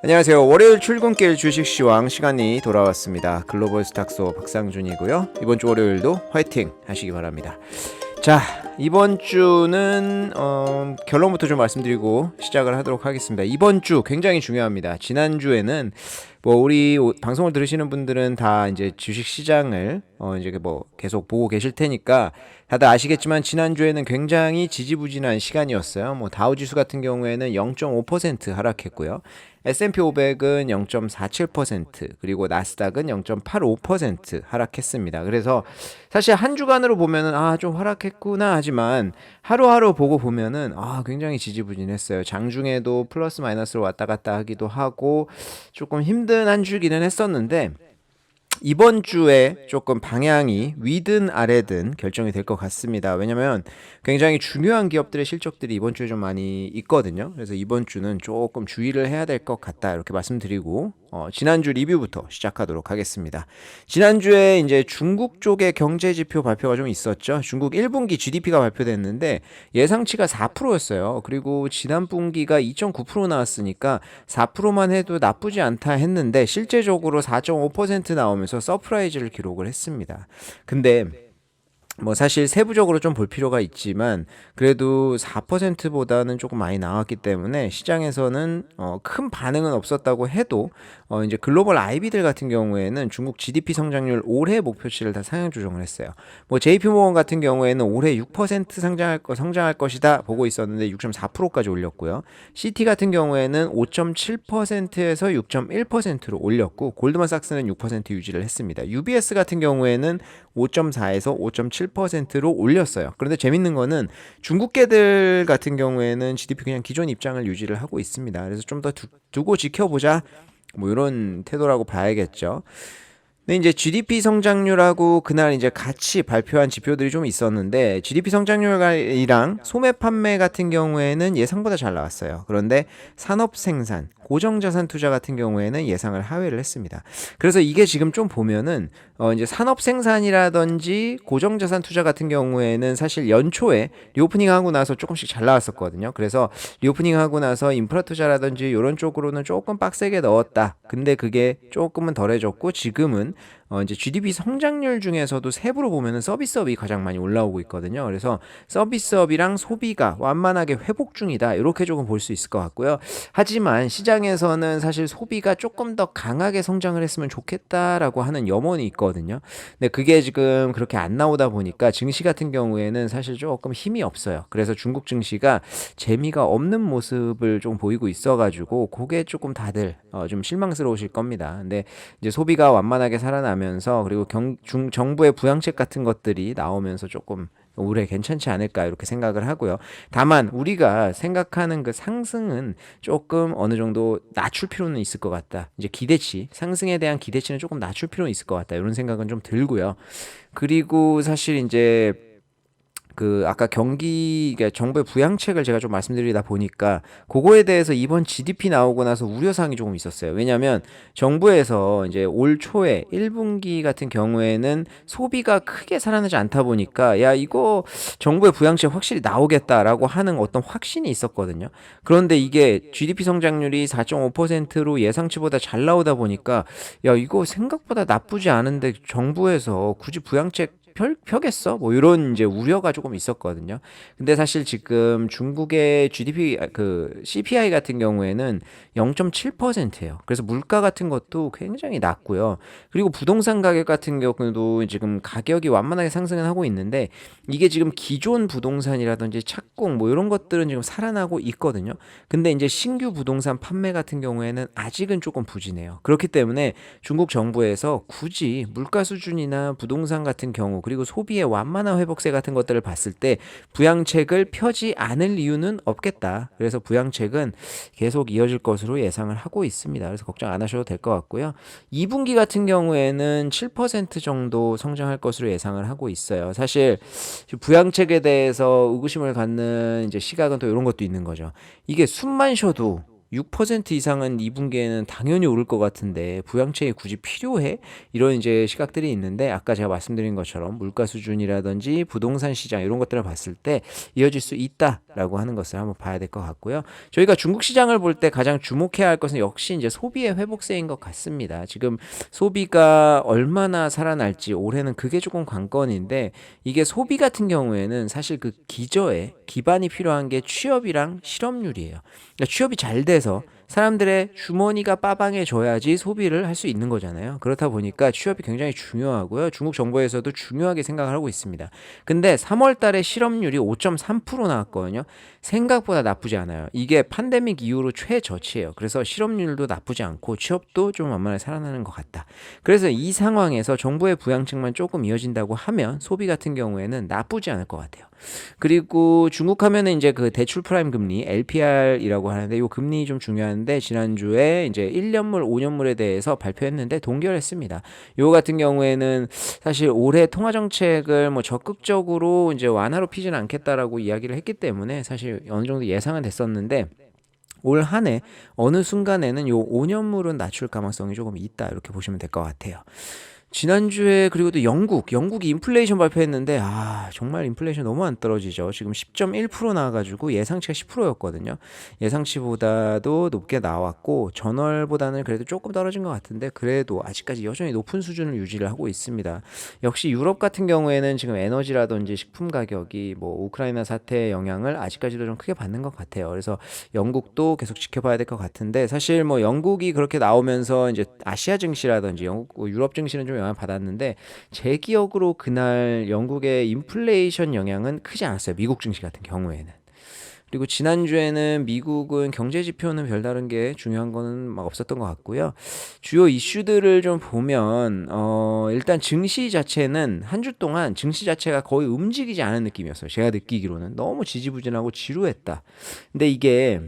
안녕하세요. 월요일 출근길 주식시황 시간이 돌아왔습니다. 글로벌 스탁소 박상준이고요. 이번 주 월요일도 화이팅 하시기 바랍니다. 자, 이번 주는 결론부터 좀 말씀드리고 시작을 하도록 하겠습니다. 이번 주 굉장히 중요합니다. 지난주에는 우리 방송을 들으시는 분들은 다 이제 주식 시장을 이제 계속 보고 계실 테니까 다들 아시겠지만 지난주에는 굉장히 지지부진한 시간이었어요. 다우지수 같은 경우에는 0.5% 하락했고요. S&P 500은 0.47%, 그리고 나스닥은 0.85% 하락했습니다. 그래서 사실 한 주간으로 보면은 좀 하락했구나 하지만 하루하루 보고 보면은 굉장히 지지부진했어요. 장중에도 플러스 마이너스로 왔다 갔다 하기도 하고 조금 힘든 한 주기는 했었는데, 이번 주에 조금 방향이 위든 아래든 결정이 될 것 같습니다. 왜냐면 굉장히 중요한 기업들의 실적들이 이번 주에 좀 많이 있거든요. 그래서 이번 주는 조금 주의를 해야 될 것 같다 이렇게 말씀드리고 지난주 리뷰부터 시작하도록 하겠습니다. 지난주에 이제 중국 쪽의 경제 지표 발표가 좀 있었죠. 중국 1분기 GDP가 발표됐는데 예상치가 4%였어요. 그리고 지난 분기가 2.9% 나왔으니까 4%만 해도 나쁘지 않다 했는데 실제적으로 4.5% 나오면서 서프라이즈를 기록을 했습니다. 근데 사실 세부적으로 좀 볼 필요가 있지만 그래도 4%보다는 조금 많이 나왔기 때문에 시장에서는 큰 반응은 없었다고 해도 이제 글로벌 IB들 같은 경우에는 중국 GDP 성장률 올해 목표치를 다 상향 조정을 했어요. JP모건 같은 경우에는 올해 6% 성장할 것이다 보고 있었는데 6.4%까지 올렸고요. CT 같은 경우에는 5.7%에서 6.1%로 올렸고 골드만삭스는 6% 유지를 했습니다. UBS 같은 경우에는 5.4에서 5.7%로 올렸어요. 그런데 재밌는 거는 중국계들 같은 경우에는 GDP 그냥 기존 입장을 유지를 하고 있습니다. 그래서 좀 더 두고 지켜보자 이런 태도라고 봐야겠죠. 근데 이제 GDP 성장률하고 그날 이제 같이 발표한 지표들이 좀 있었는데 GDP 성장률이랑 소매 판매 같은 경우에는 예상보다 잘 나왔어요. 그런데 산업 생산, 고정자산 투자 같은 경우에는 예상을 하회를 했습니다. 그래서 이게 지금 좀 보면은 이제 산업 생산이라든지 고정자산 투자 같은 경우에는 사실 연초에 리오프닝하고 나서 조금씩 잘 나왔었거든요. 그래서 리오프닝하고 나서 인프라 투자라든지 이런 쪽으로는 조금 빡세게 넣었다. 근데 그게 조금은 덜해졌고 지금은 이제 GDP 성장률 중에서도 세부로 보면은 서비스업이 가장 많이 올라오고 있거든요. 그래서 서비스업이랑 소비가 완만하게 회복 중이다. 이렇게 조금 볼 수 있을 것 같고요. 하지만 시장에서는 사실 소비가 조금 더 강하게 성장을 했으면 좋겠다라고 하는 염원이 있거든요. 근데 그게 지금 그렇게 안 나오다 보니까 증시 같은 경우에는 사실 조금 힘이 없어요. 그래서 중국 증시가 재미가 없는 모습을 좀 보이고 있어가지고 그게 조금 다들 좀 실망스러우실 겁니다. 근데 이제 소비가 완만하게 살아나면서 그리고 정부의 부양책 같은 것들이 나오면서 조금 올해 괜찮지 않을까 이렇게 생각을 하고요. 다만 우리가 생각하는 그 상승은 조금 어느 정도 낮출 필요는 있을 것 같다. 이제 기대치, 상승에 대한 기대치는 조금 낮출 필요는 있을 것 같다. 이런 생각은 좀 들고요. 그리고 사실 이제 아까 정부의 부양책을 제가 좀 말씀드리다 보니까 그거에 대해서 이번 GDP 나오고 나서 우려사항이 조금 있었어요. 왜냐하면 정부에서 이제 올 초에 1분기 같은 경우에는 소비가 크게 살아나지 않다 보니까 야 이거 정부의 부양책 확실히 나오겠다라고 하는 어떤 확신이 있었거든요. 그런데 이게 GDP 성장률이 4.5%로 예상치보다 잘 나오다 보니까 야 이거 생각보다 나쁘지 않은데 정부에서 굳이 부양책 펴겠어? 이런 이제 우려가 조금 있었거든요. 근데 사실 지금 중국의 GDP, CPI 같은 경우에는 0.7%예요. 그래서 물가 같은 것도 굉장히 낮고요. 그리고 부동산 가격 같은 경우도 지금 가격이 완만하게 상승을 하고 있는데 이게 지금 기존 부동산이라든지 착공 이런 것들은 지금 살아나고 있거든요. 근데 이제 신규 부동산 판매 같은 경우에는 아직은 조금 부진해요. 그렇기 때문에 중국 정부에서 굳이 물가 수준이나 부동산 같은 경우 그리고 소비의 완만한 회복세 같은 것들을 봤을 때 부양책을 펴지 않을 이유는 없겠다. 그래서 부양책은 계속 이어질 것으로 예상을 하고 있습니다. 그래서 걱정 안 하셔도 될 것 같고요. 2분기 같은 경우에는 7% 정도 성장할 것으로 예상을 하고 있어요. 사실 부양책에 대해서 의구심을 갖는 이제 시각은 또 이런 것도 있는 거죠. 이게 숨만 쉬어도 6% 이상은 2분기에는 당연히 오를 것 같은데 부양책이 굳이 필요해? 이런 이제 시각들이 있는데 아까 제가 말씀드린 것처럼 물가 수준이라든지 부동산 시장 이런 것들을 봤을 때 이어질 수 있다라고 하는 것을 한번 봐야 될 것 같고요. 저희가 중국 시장을 볼 때 가장 주목해야 할 것은 역시 이제 소비의 회복세인 것 같습니다. 지금 소비가 얼마나 살아날지 올해는 그게 조금 관건인데 이게 소비 같은 경우에는 사실 그 기저에 기반이 필요한 게 취업이랑 실업률이에요. 그러니까 취업이 잘 돼서 사람들의 주머니가 빠방해져야지 소비를 할 수 있는 거잖아요. 그렇다 보니까 취업이 굉장히 중요하고요. 중국 정부에서도 중요하게 생각을 하고 있습니다. 근데 3월 달에 실업률이 5.3% 나왔거든요. 생각보다 나쁘지 않아요. 이게 팬데믹 이후로 최저치예요. 그래서 실업률도 나쁘지 않고 취업도 좀 만만하게 살아나는 것 같다. 그래서 이 상황에서 정부의 부양책만 조금 이어진다고 하면 소비 같은 경우에는 나쁘지 않을 것 같아요. 그리고 중국 하면은 이제 그 대출 프라임 금리 LPR이라고 하는데 이 금리 좀 중요한데 지난주에 이제 1년물, 5년물에 대해서 발표했는데 동결했습니다. 요 같은 경우에는 사실 올해 통화 정책을 뭐 적극적으로 이제 완화로 피지는 않겠다라고 이야기를 했기 때문에 사실 어느 정도 예상은 됐었는데 올 한 해 어느 순간에는 요 5년물은 낮출 가능성이 조금 있다 이렇게 보시면 될 것 같아요. 지난주에 그리고 또 영국이 인플레이션 발표했는데 정말 인플레이션 너무 안 떨어지죠. 지금 10.1% 나와가지고 예상치가 10%였거든요. 예상치보다도 높게 나왔고 전월보다는 그래도 조금 떨어진 것 같은데 그래도 아직까지 여전히 높은 수준을 유지를 하고 있습니다. 역시 유럽 같은 경우에는 지금 에너지라든지 식품 가격이 뭐 우크라이나 사태의 영향을 아직까지도 좀 크게 받는 것 같아요. 그래서 영국도 계속 지켜봐야 될 것 같은데 사실 뭐 영국이 그렇게 나오면서 이제 아시아 증시라든지 영국 유럽 증시는 좀 영향을 받았는데 제 기억으로 그날 영국의 인플레이션 영향은 크지 않았어요. 미국 증시 같은 경우에는. 그리고 지난주에는 미국은 경제 지표는 별다른 게 중요한 거는 막 없었던 것 같고요. 주요 이슈들을 좀 보면 일단 증시 자체는 한 주 동안 증시 자체가 거의 움직이지 않은 느낌이었어요. 제가 느끼기로는 너무 지지부진하고 지루했다. 근데 이게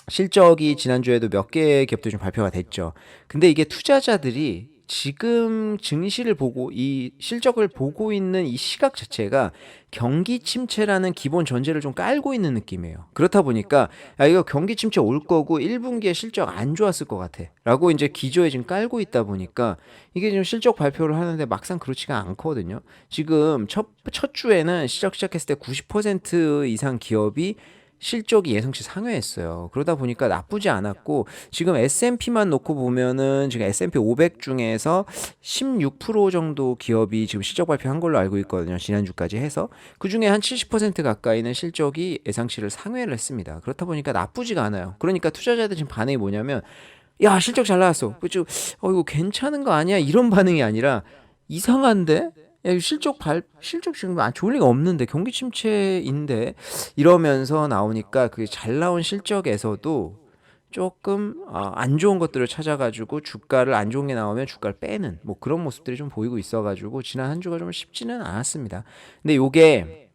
실적이 지난주에도 몇 개의 기업들이 좀 발표가 됐죠. 근데 이게 투자자들이 지금 증시를 보고 이 실적을 보고 있는 이 시각 자체가 경기 침체라는 기본 전제를 좀 깔고 있는 느낌이에요. 그렇다 보니까 이거 경기 침체 올 거고 1분기에 실적 안 좋았을 것 같아 라고 이제 기조에 지금 깔고 있다 보니까 이게 지금 실적 발표를 하는데 막상 그렇지가 않거든요. 지금 첫 주에는 실적 시작했을 때 90% 이상 기업이 실적이 예상치 상회했어요. 그러다 보니까 나쁘지 않았고 지금 S&P만 놓고 보면은 지금 S&P 500 중에서 16% 정도 기업이 지금 실적 발표한 걸로 알고 있거든요. 지난주까지 해서 그 중에 한 70% 가까이는 실적이 예상치를 상회를 했습니다. 그렇다 보니까 나쁘지가 않아요. 그러니까 투자자들 지금 반응이 뭐냐면 야 실적 잘 나왔어. 그죠? 이거 괜찮은 거 아니야? 이런 반응이 아니라 이상한데? 야, 이거 실적 지금 안 좋을 리가 없는데 경기 침체인데 이러면서 나오니까 그 잘 나온 실적에서도 조금 안 좋은 것들을 찾아가지고 주가를 안 좋은 게 나오면 주가를 빼는 뭐 그런 모습들이 좀 보이고 있어가지고 지난 한 주가 좀 쉽지는 않았습니다. 근데 요게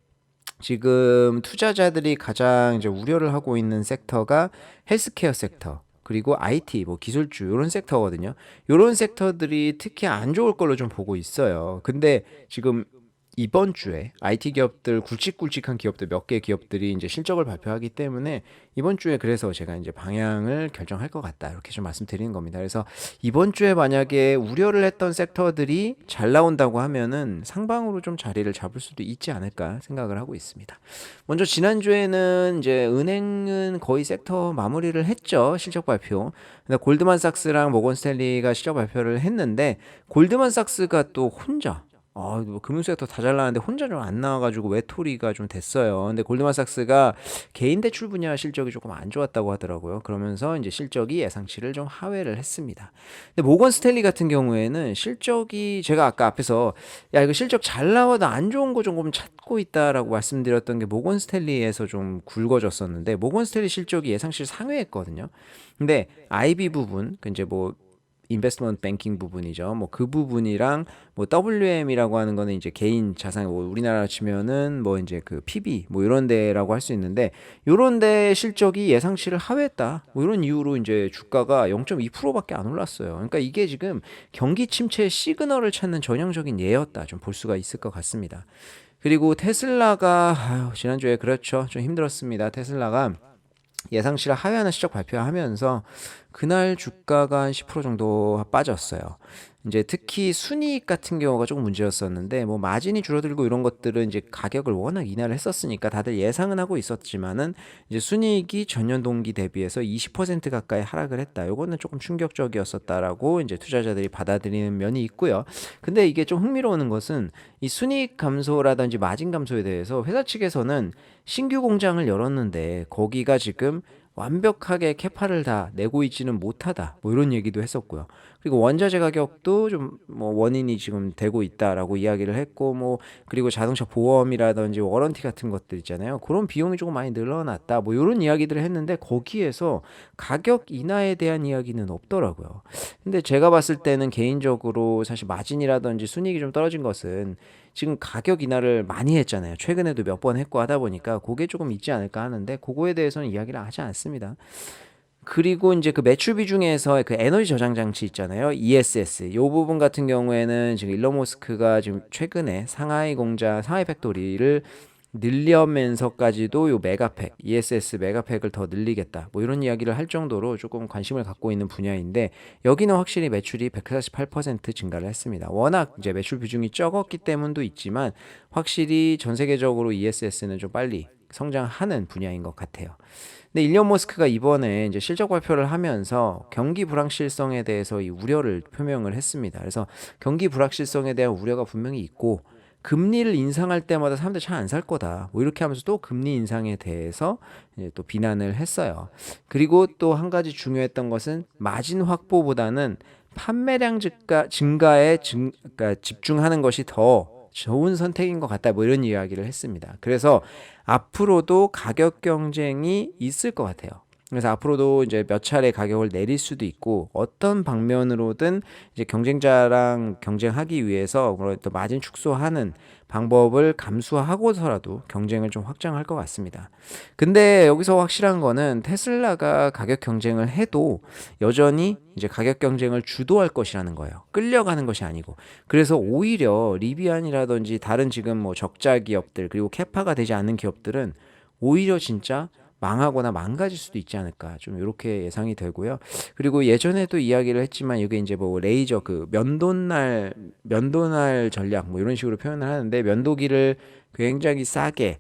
지금 투자자들이 가장 이제 우려를 하고 있는 섹터가 헬스케어 섹터. 그리고 IT, 뭐 기술주 이런 섹터거든요. 이런 섹터들이 특히 안 좋을 걸로 좀 보고 있어요. 근데 지금 이번 주에 IT 기업들 굵직굵직한 기업들 몇 개 기업들이 이제 실적을 발표하기 때문에 이번 주에 그래서 제가 이제 방향을 결정할 것 같다 이렇게 좀 말씀드리는 겁니다. 그래서 이번 주에 만약에 우려를 했던 섹터들이 잘 나온다고 하면은 상방으로 좀 자리를 잡을 수도 있지 않을까 생각을 하고 있습니다. 먼저 지난주에는 이제 은행은 거의 섹터 마무리를 했죠. 실적 발표. 근데 골드만삭스랑 모건스탠리가 실적 발표를 했는데 골드만삭스가 또 혼자 뭐 금융세가 다 잘 나왔는데 혼자 좀 안 나와가지고 외톨이가 좀 됐어요. 근데 골드만삭스가 개인 대출 분야 실적이 조금 안 좋았다고 하더라고요. 그러면서 이제 실적이 예상치를 좀 하회를 했습니다. 근데 모건 스탠리 같은 경우에는 실적이 제가 아까 앞에서 야 이거 실적 잘 나와도 안 좋은 거 조금 찾고 있다라고 말씀드렸던 게 모건 스탠리에서 좀 굵어졌었는데 모건 스탠리 실적이 예상치를 상회했거든요. 근데 IB 부분 그 이제 뭐 인베스트먼트 뱅킹 부분이죠. 뭐 그 부분이랑 뭐 WM이라고 하는 거는 이제 개인 자산 뭐 우리나라 치면은 뭐 이제 그 PB 뭐 이런 데라고 할 수 있는데 요런 데 실적이 예상치를 하회했다. 뭐 이런 이유로 이제 주가가 0.2%밖에 안 올랐어요. 그러니까 이게 지금 경기 침체의 시그널을 찾는 전형적인 예였다. 좀 볼 수가 있을 것 같습니다. 그리고 테슬라가 지난주에 그렇죠. 좀 힘들었습니다. 테슬라가 예상치를 하회하는 실적 발표하면서 그날 주가가 한 10% 정도 빠졌어요. 이제 특히 순이익 같은 경우가 조금 문제였었는데 뭐 마진이 줄어들고 이런 것들은 이제 가격을 워낙 인하를 했었으니까 다들 예상은 하고 있었지만은 이제 순이익이 전년 동기 대비해서 20% 가까이 하락을 했다. 요거는 조금 충격적이었었다라고 이제 투자자들이 받아들이는 면이 있고요. 근데 이게 좀 흥미로운 것은 이 순이익 감소라든지 마진 감소에 대해서 회사 측에서는 신규 공장을 열었는데 거기가 지금 완벽하게 캐파를 다 내고 있지는 못하다. 뭐 이런 얘기도 했었고요. 그리고 원자재 가격도 좀 뭐 원인이 지금 되고 있다라고 이야기를 했고 뭐 그리고 자동차 보험이라든지 워런티 같은 것들 있잖아요. 그런 비용이 조금 많이 늘어났다. 뭐 이런 이야기들을 했는데 거기에서 가격 인하에 대한 이야기는 없더라고요. 근데 제가 봤을 때는 개인적으로 사실 마진이라든지 순이익이 좀 떨어진 것은 지금 가격 인하를 많이 했잖아요. 최근에도 몇 번 했고 하다 보니까 그게 조금 있지 않을까 하는데 그거에 대해서는 이야기를 하지 않습니다. 그리고 이제 그 매출 비중에서 그 에너지 저장 장치 있잖아요. ESS. 요 부분 같은 경우에는 지금 일론 머스크가 지금 최근에 상하이 공장, 상하이 팩토리를 늘려면서까지도 요 메가팩, ESS 메가팩을 더 늘리겠다. 뭐 이런 이야기를 할 정도로 조금 관심을 갖고 있는 분야인데 여기는 확실히 매출이 148% 증가를 했습니다. 워낙 이제 매출 비중이 적었기 때문도 있지만 확실히 전 세계적으로 ESS는 좀 빨리 성장하는 분야인 것 같아요. 근데 일론 머스크가 이번에 이제 실적 발표를 하면서 경기 불확실성에 대해서 이 우려를 표명을 했습니다. 그래서 경기 불확실성에 대한 우려가 분명히 있고 금리를 인상할 때마다 사람들 잘 안 살 거다. 뭐 이렇게 하면서 또 금리 인상에 대해서 이제 또 비난을 했어요. 그리고 또 한 가지 중요했던 것은 마진 확보보다는 판매량 증가에 그러니까 집중하는 것이 더 좋은 선택인 것 같다. 뭐 이런 이야기를 했습니다. 그래서 앞으로도 가격 경쟁이 있을 것 같아요. 그래서 앞으로도 이제 몇 차례 가격을 내릴 수도 있고 어떤 방면으로든 이제 경쟁자랑 경쟁하기 위해서 또 마진 축소하는 방법을 감수하고서라도 경쟁을 좀 확장할 것 같습니다. 근데 여기서 확실한 거는 테슬라가 가격 경쟁을 해도 여전히 이제 가격 경쟁을 주도할 것이라는 거예요. 끌려가는 것이 아니고. 그래서 오히려 리비안이라든지 다른 지금 뭐 적자 기업들 그리고 캐파가 되지 않는 기업들은 오히려 진짜 망하거나 망가질 수도 있지 않을까 좀 이렇게 예상이 되고요. 그리고 예전에도 이야기를 했지만 이게 이제 뭐 레이저 그 면도날 전략 뭐 이런 식으로 표현을 하는데 면도기를 굉장히 싸게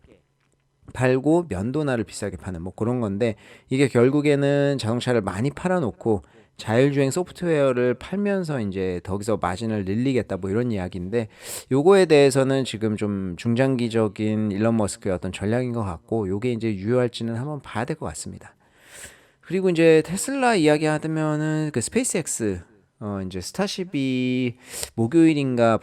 팔고 면도날을 비싸게 파는 뭐 그런 건데 이게 결국에는 자동차를 많이 팔아놓고 자율주행 소프트웨어를 팔면서 이제 거기서 마진을 늘리겠다 뭐 이런 이야기인데 요거에 대해서는 지금 좀 중장기적인 일론 머스크의 어떤 전략인 것 같고 요게 이제 유효할지는 한번 봐야 될 것 같습니다. 그리고 이제 테슬라 이야기 하면은 그 스페이스X 이제 스타쉽이 목요일인가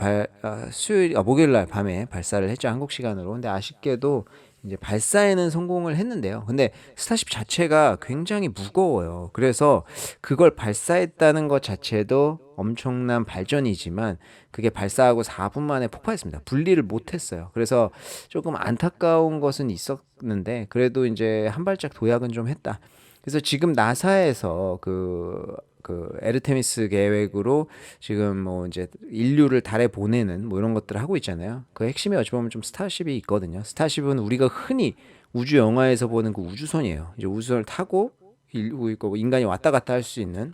목요일 날 밤에 발사를 했죠. 한국 시간으로. 근데 아쉽게도 이제 발사에는 성공을 했는데요. 근데 스타쉽 자체가 굉장히 무거워요. 그래서 그걸 발사했다는 것 자체도 엄청난 발전이지만 그게 발사하고 4분 만에 폭파했습니다. 분리를 못했어요. 그래서 조금 안타까운 것은 있었는데 그래도 이제 한 발짝 도약은 좀 했다. 그래서 지금 나사에서 그 에르테미스 계획으로 지금 뭐 이제 인류를 달에 보내는 뭐 이런 것들을 하고 있잖아요. 그 핵심에 어찌 보면 좀 스타쉽이 있거든요. 스타쉽은 우리가 흔히 우주 영화에서 보는 그 우주선이에요. 이제 우주선을 타고 인간이 왔다 갔다 할 수 있는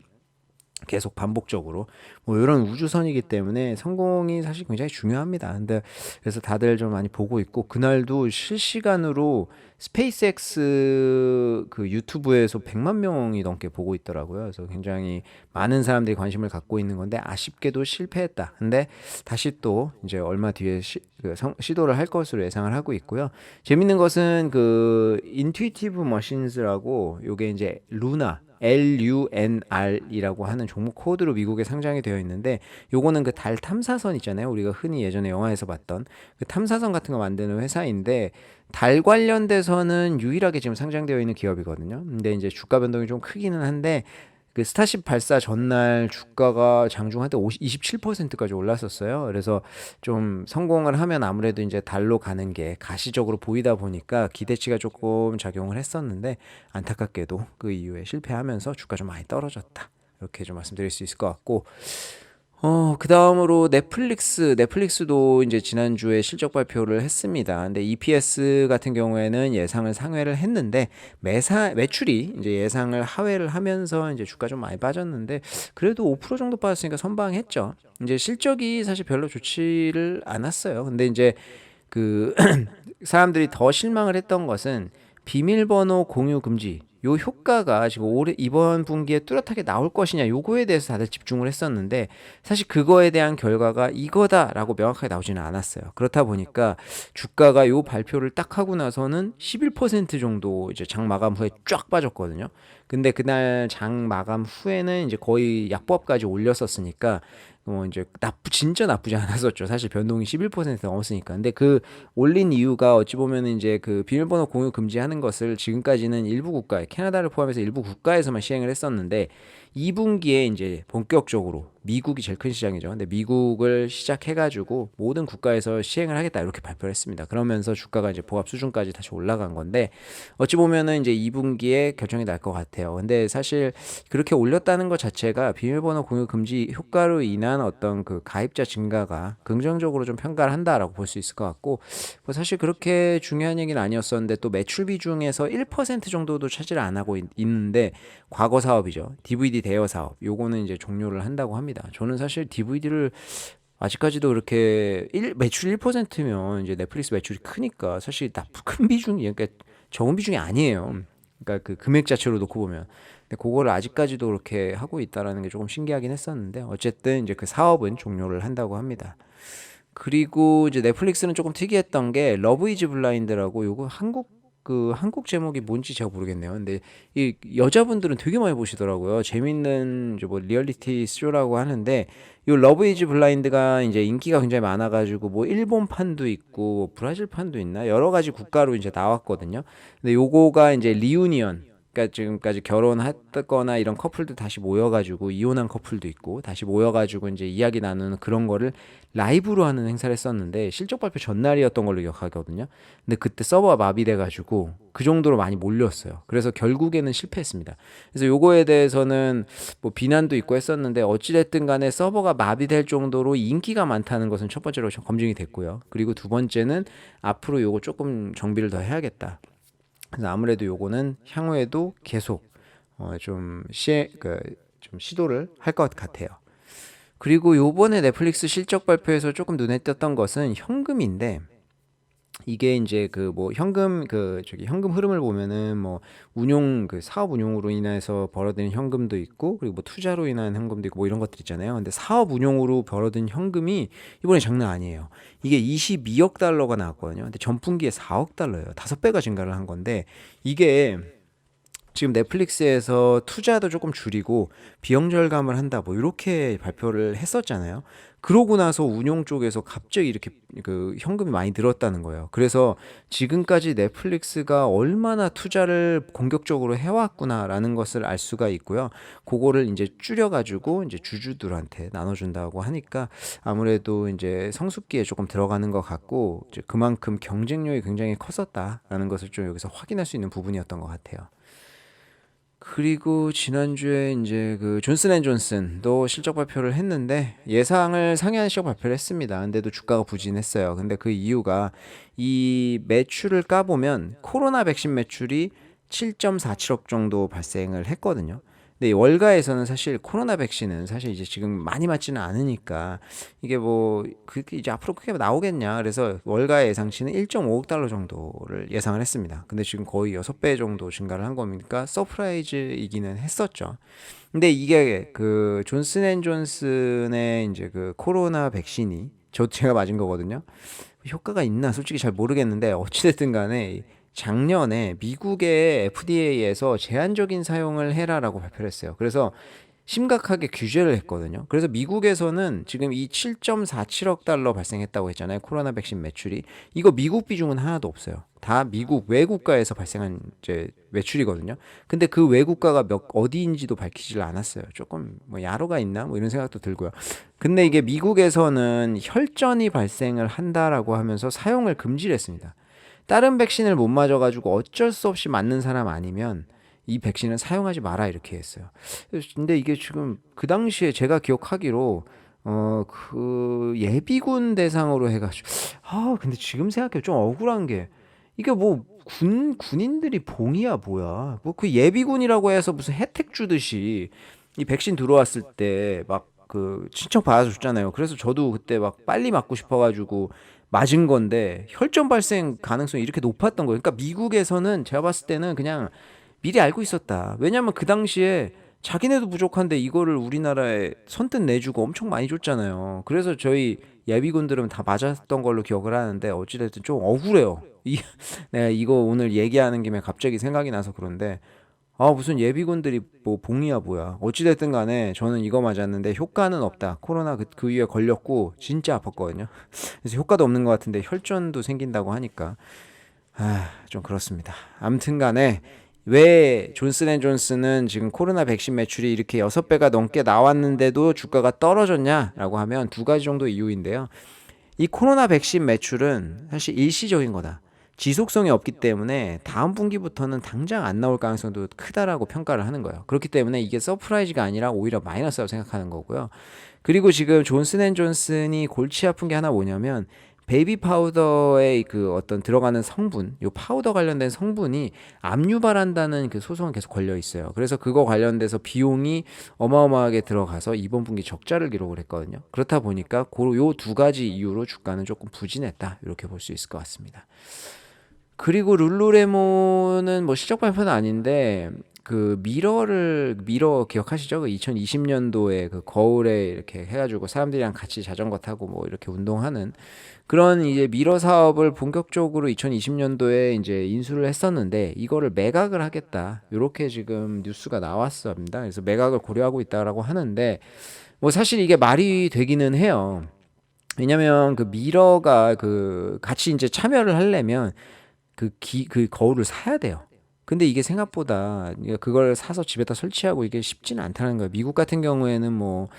계속 반복적으로 뭐 이런 우주선이기 때문에 성공이 사실 굉장히 중요합니다. 근데 그래서 다들 좀 많이 보고 있고 그날도 실시간으로 스페이스X 그 유튜브에서 100만 명이 넘게 보고 있더라고요. 그래서 굉장히 많은 사람들이 관심을 갖고 있는 건데 아쉽게도 실패했다. 근데 다시 또 이제 얼마 뒤에 시도를 할 것으로 예상을 하고 있고요. 재밌는 것은 그 인투이티브 머신즈라고 요게 이제 루나 LUNR이라고 하는 종목 코드로 미국에 상장이 되어 있는데 요거는 그 달 탐사선 있잖아요. 우리가 흔히 예전에 영화에서 봤던 그 탐사선 같은 거 만드는 회사인데 달 관련돼서는 유일하게 지금 상장되어 있는 기업이거든요. 근데 이제 주가 변동이 좀 크기는 한데 그 스타쉽 발사 전날 주가가 장중 한때 27%까지 올랐었어요. 그래서 좀 성공을 하면 아무래도 이제 달로 가는 게 가시적으로 보이다 보니까 기대치가 조금 작용을 했었는데 안타깝게도 그 이후에 실패하면서 주가 좀 많이 떨어졌다. 이렇게 좀 말씀드릴 수 있을 것 같고 그다음으로 넷플릭스도 이제 지난주에 실적 발표를 했습니다. 근데 EPS 같은 경우에는 예상을 상회를 했는데 매출이 이제 예상을 하회를 하면서 이제 주가 좀 많이 빠졌는데 그래도 5% 정도 빠졌으니까 선방했죠. 이제 실적이 사실 별로 좋지를 않았어요. 근데 이제 그 사람들이 더 실망을 했던 것은 비밀번호 공유 금지 요 효과가 지금 올해 이번 분기에 뚜렷하게 나올 것이냐 요거에 대해서 다들 집중을 했었는데 사실 그거에 대한 결과가 이거다라고 명확하게 나오지는 않았어요. 그렇다 보니까 주가가 요 발표를 딱 하고 나서는 11% 정도 이제 장 마감 후에 쫙 빠졌거든요. 근데 그날 장 마감 후에는 이제 거의 약보합까지 올렸었으니까 이제 진짜 나쁘지 않았었죠. 사실 변동이 11% 넘었으니까. 근데 그 올린 이유가 어찌 보면 이제 그 비밀번호 공유 금지하는 것을 지금까지는 일부 국가에 캐나다를 포함해서 일부 국가에서만 시행을 했었는데 2분기에 이제 본격적으로 미국이 제일 큰 시장이죠. 근데 미국을 시작해가지고 모든 국가에서 시행을 하겠다 이렇게 발표를 했습니다. 그러면서 주가가 이제 보합 수준까지 다시 올라간 건데 어찌 보면은 이제 2분기에 결정이 날 것 같아요. 근데 사실 그렇게 올렸다는 것 자체가 비밀번호 공유 금지 효과로 인한 어떤 그 가입자 증가가 긍정적으로 좀 평가를 한다라고 볼 수 있을 것 같고 뭐 사실 그렇게 중요한 얘기는 아니었었는데 또 매출 비중에서 1% 정도도 차지를 안 하고 있는데 과거 사업이죠. DVD 대여 사업. 요거는 이제 종료를 한다고 합니다. 저는 사실 DVD를 아직까지도 그렇게 매출 1%면 이제 넷플릭스 매출이 크니까 사실 큰 비중이 그러니까 적은 비중이 아니에요. 그러니까 그 금액 자체로 놓고 보면. 근데 그거를 아직까지도 그렇게 하고 있다라는 게 조금 신기하긴 했었는데 어쨌든 이제 그 사업은 종료를 한다고 합니다. 그리고 이제 넷플릭스는 조금 특이했던 게 러브 이즈 블라인드라고 요거 한국 제목이 뭔지 제가 모르겠네요. 근데 이 여자분들은 되게 많이 보시더라고요. 재밌는 이제 뭐 리얼리티 쇼라고 하는데 요 러브 이즈 블라인드가 이제 인기가 굉장히 많아가지고 뭐 일본판도 있고 뭐 브라질판도 있나 여러 가지 국가로 이제 나왔거든요. 근데 요거가 이제 리유니언 그러니까 지금까지 결혼했거나 이런 커플들 다시 모여가지고 이혼한 커플도 있고 다시 모여가지고 이제 이야기 나누는 그런 거를 라이브로 하는 행사를 했었는데 실적 발표 전날이었던 걸로 기억하거든요. 근데 그때 서버가 마비돼가지고 그 정도로 많이 몰렸어요. 그래서 결국에는 실패했습니다. 그래서 요거에 대해서는 뭐 비난도 있고 했었는데 어찌됐든 간에 서버가 마비될 정도로 인기가 많다는 것은 첫 번째로 검증이 됐고요. 그리고 두 번째는 앞으로 요거 조금 정비를 더 해야겠다. 그래서 아무래도 요거는 향후에도 계속 좀 시도를 할 것 같아요. 그리고 요번에 넷플릭스 실적 발표에서 조금 눈에 띄었던 것은 현금인데 이게 이제 그 뭐 현금 흐름을 보면은 뭐 사업 운용으로 인해서 벌어들인 현금도 있고 그리고 뭐 투자로 인한 현금도 있고 뭐 이런 것들 있잖아요. 근데 사업 운용으로 벌어든 현금이 이번에 장난 아니에요. 이게 22억 달러가 나왔거든요. 근데 전분기에 4억 달러예요. 5배가 증가를 한 건데 이게 지금 넷플릭스에서 투자도 조금 줄이고 비용 절감을 한다 뭐 이렇게 발표를 했었잖아요. 그러고 나서 운용 쪽에서 갑자기 이렇게 그 현금이 많이 늘었다는 거예요. 그래서 지금까지 넷플릭스가 얼마나 투자를 공격적으로 해왔구나라는 것을 알 수가 있고요. 그거를 이제 줄여가지고 이제 주주들한테 나눠준다고 하니까 아무래도 이제 성숙기에 조금 들어가는 것 같고 이제 그만큼 경쟁력이 굉장히 컸었다라는 것을 좀 여기서 확인할 수 있는 부분이었던 것 같아요. 그리고 지난주에 이제 그 존슨앤존슨도 실적 발표를 했는데 예상을 상회한 실적 발표를 했습니다. 근데도 주가가 부진했어요. 근데 그 이유가 이 매출을 까보면 코로나 백신 매출이 7.47억 정도 발생을 했거든요. 근데 이 월가에서는 사실 코로나 백신은 사실 이제 지금 많이 맞지는 않으니까 이게 뭐 그렇게 이제 앞으로 크게 나오겠냐 그래서 월가의 예상치는 1.5억 달러 정도를 예상을 했습니다. 근데 지금 거의 6배 정도 증가를 한 겁니까 서프라이즈이기는 했었죠. 근데 이게 그 존슨앤존슨의 이제 그 코로나 백신이 제가 맞은 거거든요. 효과가 있나 솔직히 잘 모르겠는데 어찌됐든 간에 작년에 미국의 FDA에서 제한적인 사용을 해라라고 발표를 했어요. 그래서 심각하게 규제를 했거든요. 그래서 미국에서는 지금 이 7.47억 달러 발생했다고 했잖아요. 코로나 백신 매출이. 이거 미국 비중은 하나도 없어요. 다 미국 외국가에서 발생한 이제 매출이거든요. 근데 그 외국가가 어디인지도 밝히질 않았어요. 조금 뭐 야로가 있나 뭐 이런 생각도 들고요. 근데 이게 미국에서는 혈전이 발생을 한다라고 하면서 사용을 금지를 했습니다. 다른 백신을 못 맞아가지고 어쩔 수 없이 맞는 사람 아니면 이 백신을 사용하지 마라 이렇게 했어요. 근데 이게 지금 그 당시에 제가 기억하기로 그 예비군 대상으로 해가지고 근데 지금 생각해 좀 억울한 게 이게 뭐 군인들이 봉이야 뭐야 뭐 그 예비군이라고 해서 무슨 혜택 주듯이 이 백신 들어왔을 때 막 그 신청 받아서 줬잖아요. 그래서 저도 그때 막 빨리 맞고 싶어가지고 맞은 건데 혈전 발생 가능성이 이렇게 높았던 거예요. 그러니까 미국에서는 제가 봤을 때는 그냥 미리 알고 있었다. 왜냐면 그 당시에 자기네도 부족한데 이거를 우리나라에 선뜻 내주고 엄청 많이 줬잖아요. 그래서 저희 예비군들은 다 맞았던 걸로 기억을 하는데 어찌됐든 좀 억울해요. 내가 이거 오늘 얘기하는 김에 갑자기 생각이 나서 그런데 무슨 예비군들이 뭐 봉이야 뭐야. 어찌됐든 간에 저는 이거 맞았는데 효과는 없다. 코로나 그 위에 걸렸고 진짜 아팠거든요. 그래서 효과도 없는 것 같은데 혈전도 생긴다고 하니까 좀 그렇습니다. 아무튼 간에 왜 존슨앤존슨은 지금 코로나 백신 매출이 이렇게 6배가 넘게 나왔는데도 주가가 떨어졌냐라고 하면 두 가지 정도 이유인데요. 이 코로나 백신 매출은 사실 일시적인 거다. 지속성이 없기 때문에 다음 분기부터는 당장 안 나올 가능성도 크다라고 평가를 하는 거예요. 그렇기 때문에 이게 서프라이즈가 아니라 오히려 마이너스라고 생각하는 거고요. 그리고 지금 존슨앤존슨이 골치 아픈 게 하나 뭐냐면 베이비 파우더의 그 어떤 들어가는 성분, 요 파우더 관련된 성분이 암 유발한다는 그 소송은 계속 걸려 있어요. 그래서 그거 관련돼서 비용이 어마어마하게 들어가서 이번 분기 적자를 기록을 했거든요. 그렇다 보니까 요 두 가지 이유로 주가는 조금 부진했다. 이렇게 볼 수 있을 것 같습니다. 그리고 룰루레몬은 뭐 실적 발표는 아닌데 그 미러 기억하시죠? 그 2020년도에 그 거울에 이렇게 해가지고 사람들이랑 같이 자전거 타고 뭐 이렇게 운동하는 그런 이제 미러 사업을 본격적으로 2020년도에 이제 인수를 했었는데 이거를 매각을 하겠다. 이렇게 지금 뉴스가 나왔습니다. 그래서 매각을 고려하고 있다라고 하는데 뭐 사실 이게 말이 되기는 해요. 왜냐면 그 미러가 그 같이 이제 참여를 하려면 그 거울을 사야 돼요. 근데 이게 생각보다 그걸 사서 집에다 설치하고 이게 쉽지는 않다는 거예요. 미국 같은 경우에는 뭐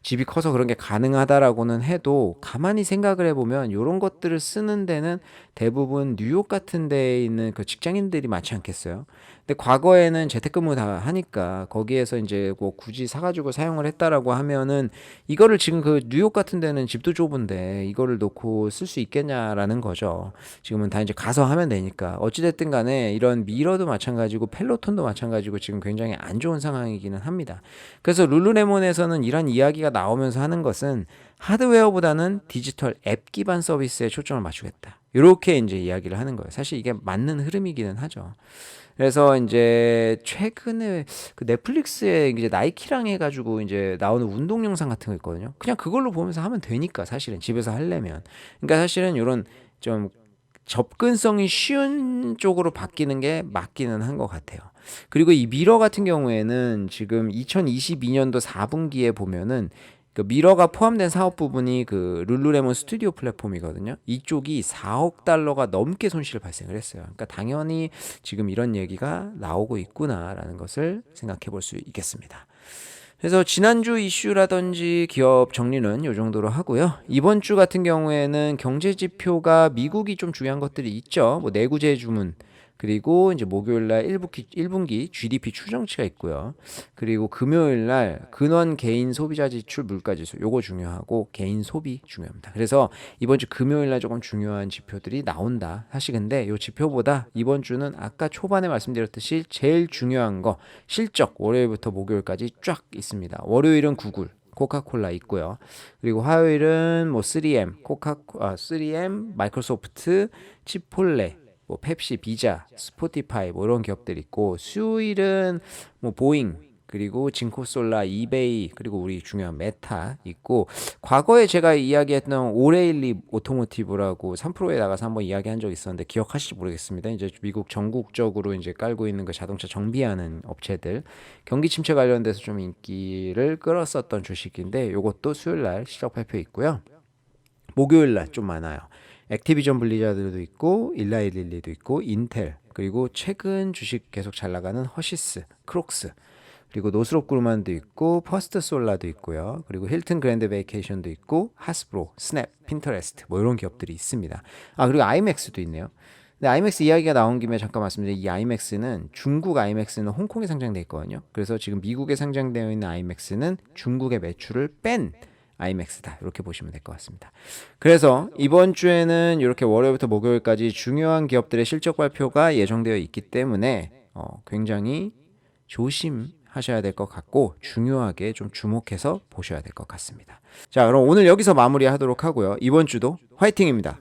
집이 커서 그런 게 가능하다라고는 해도 가만히 생각을 해보면 이런 것들을 쓰는 데는 대부분 뉴욕 같은 데에 있는 그 직장인들이 많지 않겠어요? 근데 과거에는 재택근무 다 하니까 거기에서 이제 뭐 굳이 사가지고 사용을 했다라고 하면은 이거를 지금 그 뉴욕 같은 데는 집도 좁은데 이거를 놓고 쓸 수 있겠냐라는 거죠. 지금은 다 이제 가서 하면 되니까. 어찌됐든 간에 이런 미러도 마찬가지고 펠로톤도 마찬가지고 지금 굉장히 안 좋은 상황이기는 합니다. 그래서 룰루레몬에서는 이런 이야기가 나오면서 하는 것은 하드웨어보다는 디지털 앱 기반 서비스에 초점을 맞추겠다. 이렇게 이제 이야기를 하는 거예요. 사실 이게 맞는 흐름이기는 하죠. 그래서 이제 최근에 그 넷플릭스에 이제 나이키랑 해가지고 이제 나오는 운동 영상 같은 거 있거든요. 그냥 그걸로 보면서 하면 되니까 사실은 집에서 하려면. 그러니까 사실은 이런 좀 접근성이 쉬운 쪽으로 바뀌는 게 맞기는 한 것 같아요. 그리고 이 미러 같은 경우에는 지금 2022년도 4분기에 보면은 그 미러가 포함된 사업 부분이 그 룰루레몬 스튜디오 플랫폼이거든요. 이쪽이 4억 달러가 넘게 손실을 발생을 했어요. 그러니까 당연히 지금 이런 얘기가 나오고 있구나라는 것을 생각해 볼 수 있겠습니다. 그래서 지난주 이슈라든지 기업 정리는 이 정도로 하고요. 이번 주 같은 경우에는 경제 지표가 미국이 좀 중요한 것들이 있죠. 뭐 내구재 주문 그리고 이제 목요일 날 1분기 GDP 추정치가 있고요. 그리고 금요일 날 근원 개인 소비자 지출 물가 지수 요거 중요하고 개인 소비 중요합니다. 그래서 이번 주 금요일 날 조금 중요한 지표들이 나온다. 사실 근데 요 지표보다 이번 주는 아까 초반에 말씀드렸듯이 제일 중요한 거 실적 월요일부터 목요일까지 쫙 있습니다. 월요일은 구글 코카콜라 있고요. 그리고 화요일은 뭐 3M, 마이크로소프트, 치폴레, 뭐 펩시, 비자, 스포티파이 뭐 이런 기업들 있고 수요일은 뭐 보잉 그리고 진코솔라, 이베이 그리고 우리 중요한 메타 있고 과거에 제가 이야기했던 오레일리 오토모티브라고 3프로에 나가서 한번 이야기한 적 있었는데 기억하실지 모르겠습니다. 이제 미국 전국적으로 이제 깔고 있는 그 자동차 정비하는 업체들 경기 침체 관련돼서 좀 인기를 끌었었던 주식인데 이것도 수요일 날 실적 발표 있고요. 목요일 날 좀 많아요. 액티비전 블리자드도 있고 일라이릴리도 있고 인텔 그리고 최근 주식 계속 잘 나가는 허시스, 크록스 그리고 노스롭 그루만도 있고 퍼스트 솔라도 있고요. 그리고 힐튼 그랜드 베이케이션도 있고 하스브로, 스냅, 핀터레스트 뭐 이런 기업들이 있습니다. 그리고 아이맥스도 있네요. 근데 아이맥스 이야기가 나온 김에 잠깐 말씀드리면 이 아이맥스는 중국 아이맥스는 홍콩에 상장돼 있거든요. 그래서 지금 미국에 상장되어 있는 아이맥스는 중국의 매출을 뺀 아이맥스다 이렇게 보시면 될 것 같습니다. 그래서 이번 주에는 이렇게 월요일부터 목요일까지 중요한 기업들의 실적 발표가 예정되어 있기 때문에 굉장히 조심하셔야 될 것 같고 중요하게 좀 주목해서 보셔야 될 것 같습니다. 자, 그럼 오늘 여기서 마무리하도록 하고요. 이번 주도 화이팅입니다.